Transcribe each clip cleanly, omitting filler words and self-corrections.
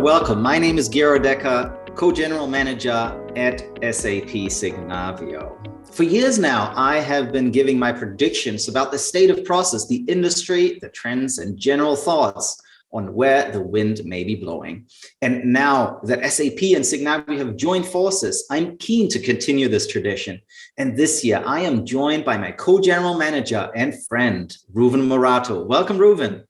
welcome. My name is Gero Decker, Co-General Manager at SAP Signavio. For years now, I have been giving my predictions about the state of process, the industry, the trends, and general thoughts on where the wind may be blowing. And now that SAP and Signavio have joined forces, I'm keen to continue this tradition. And this year, I am joined by my Co-General Manager and friend, Reuven Morato. Welcome, Reuven.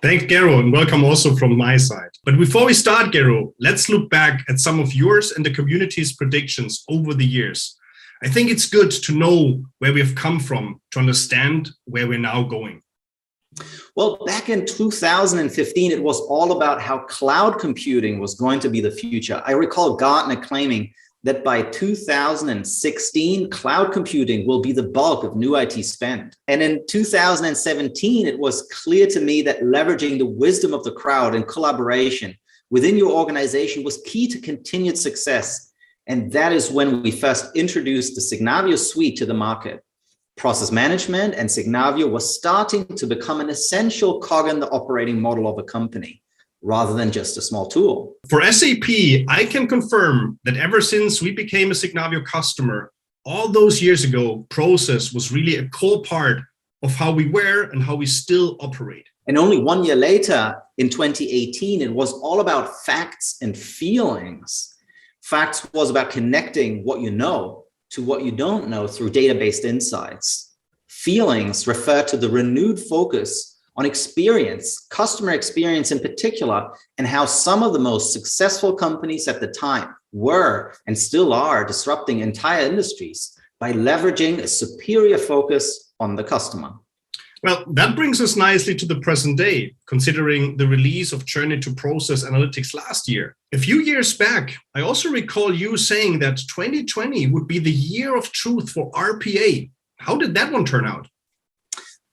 Thanks, Gero, and welcome also from my side. But before we start, Gero, let's look back at some of yours and the community's predictions over the years. I think it's good to know where we have come from to understand where we're now going. Well, back in 2015, it was all about how cloud computing was going to be the future. I recall Gartner claiming that by 2016, cloud computing will be the bulk of new IT spend. And in 2017, it was clear to me that leveraging the wisdom of the crowd and collaboration within your organization was key to continued success. And that is when we first introduced the Signavio suite to the market. Process management and Signavio was starting to become an essential cog in the operating model of a company, rather than just a small tool. For SAP, I can confirm that ever since we became a Signavio customer, all those years ago, process was really a core part of how we were and how we still operate. And only 1 year later, in 2018, it was all about facts and feelings. Facts was about connecting what you know to what you don't know through data-based insights. Feelings refer to the renewed focus on experience, customer experience in particular, and how some of the most successful companies at the time were and still are disrupting entire industries by leveraging a superior focus on the customer. Well, that brings us nicely to the present day, considering the release of Journey to Process Analytics last year. A few years back, I also recall you saying that 2020 would be the year of truth for RPA. How did that one turn out?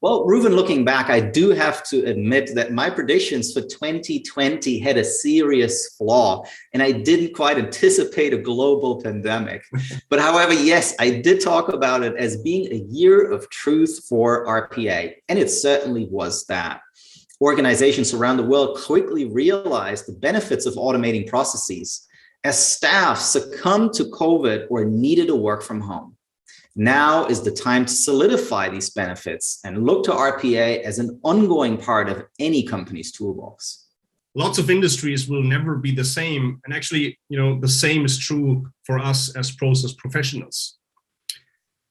Well, Reuven, looking back, I do have to admit that my predictions for 2020 had a serious flaw, and I didn't quite anticipate a global pandemic. But however, yes, I did talk about it as being a year of truth for RPA, and it certainly was that. Organizations around the world quickly realized the benefits of automating processes as staff succumbed to COVID or needed to work from home. Now is the time to solidify these benefits and look to RPA as an ongoing part of any company's toolbox. Lots of industries will never be the same. And actually, the same is true for us as process professionals.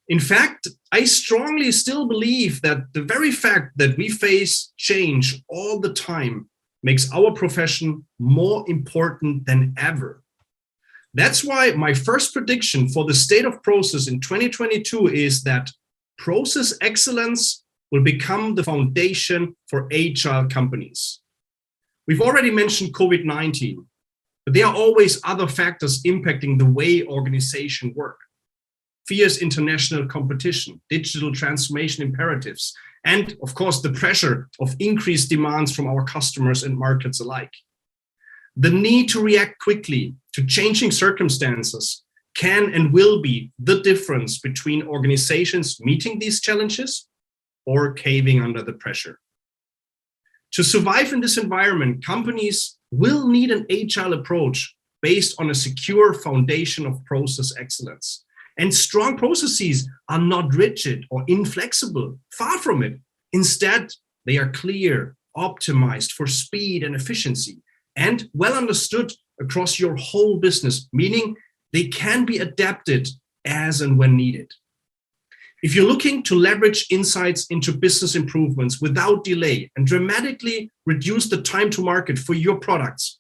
In fact, I strongly still believe that the very fact that we face change all the time makes our profession more important than ever. That's why my first prediction for the state of process in 2022 is that process excellence will become the foundation for agile companies. We've already mentioned COVID-19, but there are always other factors impacting the way organizations work. Fierce international competition, digital transformation imperatives, and of course, the pressure of increased demands from our customers and markets alike. The need to react quickly to changing circumstances can and will be the difference between organizations meeting these challenges or caving under the pressure. To survive in this environment, companies will need an agile approach based on a secure foundation of process excellence. And strong processes are not rigid or inflexible, far from it. Instead, they are clear, optimized for speed and efficiency, and well understood across your whole business, meaning they can be adapted as and when needed. If you're looking to leverage insights into business improvements without delay and dramatically reduce the time to market for your products,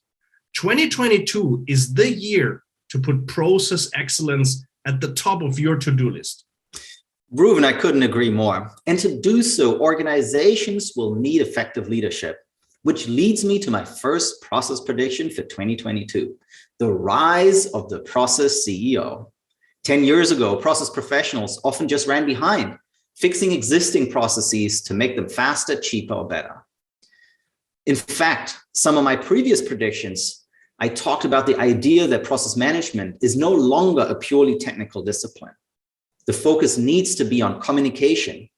2022 is the year to put process excellence at the top of your to-do list. Reuven, I couldn't agree more. And to do so, organizations will need effective leadership, which leads me to my first process prediction for 2022, the rise of the process CEO. 10 years ago, process professionals often just ran behind, fixing existing processes to make them faster, cheaper, or better. In fact, some of my previous predictions, I talked about the idea that process management is no longer a purely technical discipline. The focus needs to be on communication,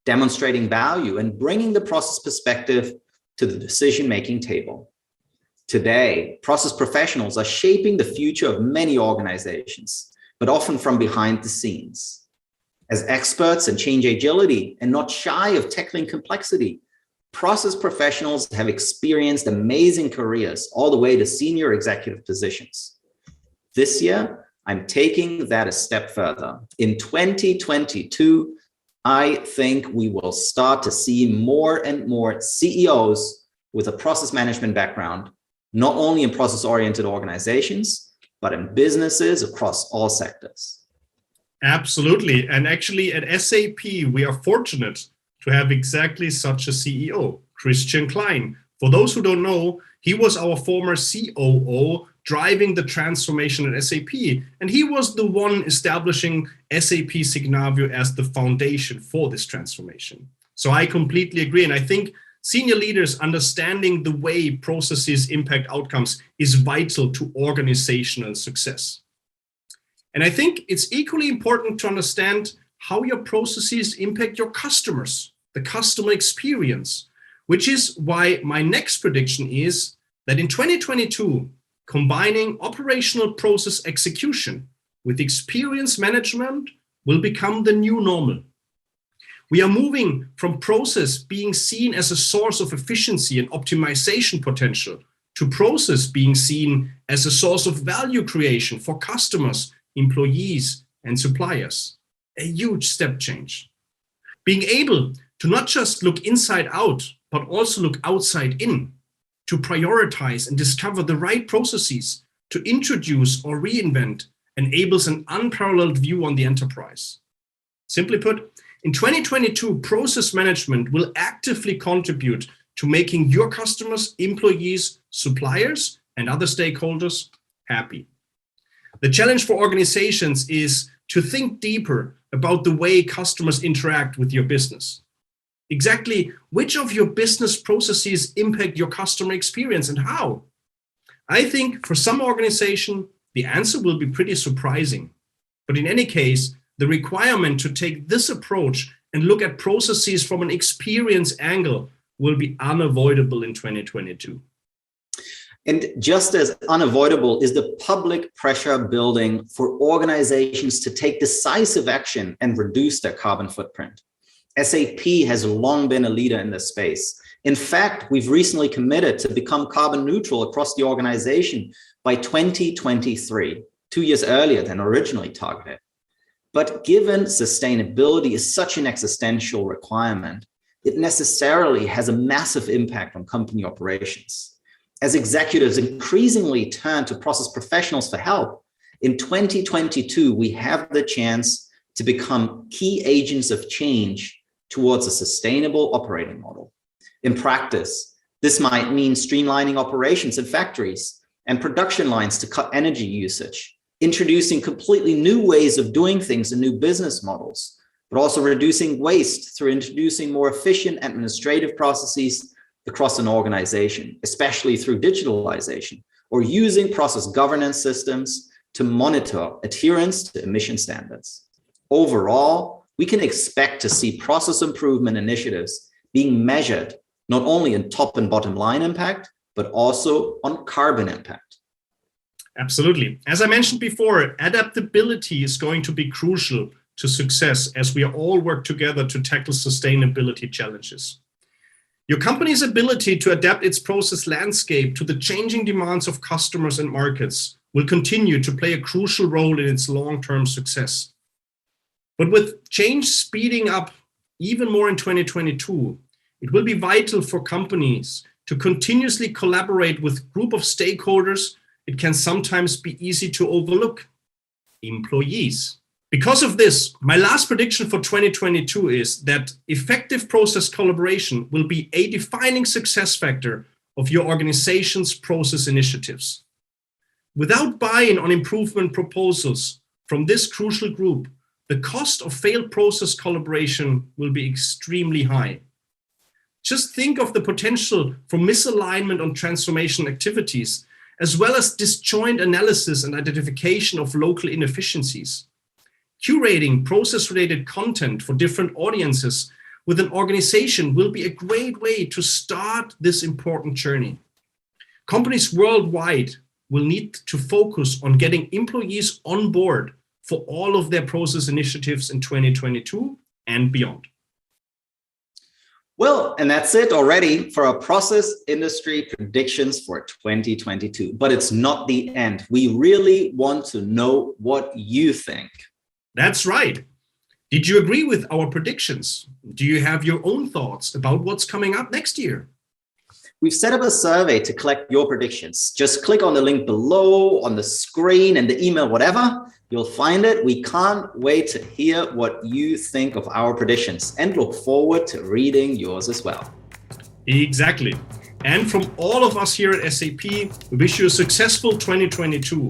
demonstrating value, and bringing the process perspective to the decision-making table. Today, process professionals are shaping the future of many organizations, but often from behind the scenes. As experts in change agility and not shy of tackling complexity, process professionals have experienced amazing careers all the way to senior executive positions. This year, I'm taking that a step further. In 2022, I think we will start to see more and more CEOs with a process management background, not only in process-oriented organizations, but in businesses across all sectors. Absolutely. And actually at SAP, we are fortunate to have exactly such a CEO, Christian Klein. For those who don't know, he was our former COO driving the transformation at SAP. And he was the one establishing SAP Signavio as the foundation for this transformation. So I completely agree. And I think senior leaders understanding the way processes impact outcomes is vital to organizational success. And I think it's equally important to understand how your processes impact your customers, the customer experience, which is why my next prediction is that in 2022, combining operational process execution with experience management will become the new normal. We are moving from process being seen as a source of efficiency and optimization potential to process being seen as a source of value creation for customers, employees, and suppliers. A huge step change. Being able to not just look inside out, but also look outside in, to prioritize and discover the right processes to introduce or reinvent enables an unparalleled view on the enterprise. Simply put, in 2022, process management will actively contribute to making your customers, employees, suppliers, and other stakeholders happy. The challenge for organizations is to think deeper about the way customers interact with your business. Exactly which of your business processes impact your customer experience and how? I think for some organization, the answer will be pretty surprising. But in any case, the requirement to take this approach and look at processes from an experience angle will be unavoidable in 2022. And just as unavoidable is the public pressure building for organizations to take decisive action and reduce their carbon footprint. SAP has long been a leader in this space. In fact, we've recently committed to become carbon neutral across the organization by 2023, 2 years earlier than originally targeted. But given sustainability is such an existential requirement, it necessarily has a massive impact on company operations. As executives increasingly turn to process professionals for help, in 2022, we have the chance to become key agents of change towards a sustainable operating model. In practice, this might mean streamlining operations in factories and production lines to cut energy usage, introducing completely new ways of doing things and new business models, but also reducing waste through introducing more efficient administrative processes across an organization, especially through digitalization, or using process governance systems to monitor adherence to emission standards. Overall, we can expect to see process improvement initiatives being measured not only in top and bottom line impact, but also on carbon impact. Absolutely. As I mentioned before, adaptability is going to be crucial to success as we all work together to tackle sustainability challenges. Your company's ability to adapt its process landscape to the changing demands of customers and markets will continue to play a crucial role in its long-term success. But with change speeding up even more in 2022, it will be vital for companies to continuously collaborate with a group of stakeholders it can sometimes be easy to overlook: employees. Because of this, my last prediction for 2022 is that effective process collaboration will be a defining success factor of your organization's process initiatives. Without buy-in on improvement proposals from this crucial group, the cost of failed process collaboration will be extremely high. Just think of the potential for misalignment on transformation activities, as well as disjoint analysis and identification of local inefficiencies. Curating process-related content for different audiences with an organization will be a great way to start this important journey. Companies worldwide will need to focus on getting employees on board for all of their process initiatives in 2022 and beyond. Well, and that's it already for our process industry predictions for 2022. But it's not the end. We really want to know what you think. That's right. Did you agree with our predictions? Do you have your own thoughts about what's coming up next year? We've set up a survey to collect your predictions. Just click on the link below, on the screen, and the email, whatever. You'll find it. We can't wait to hear what you think of our predictions and look forward to reading yours as well. Exactly. And from all of us here at SAP, we wish you a successful 2022.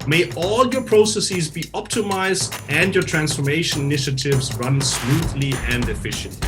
May all your processes be optimized and your transformation initiatives run smoothly and efficiently.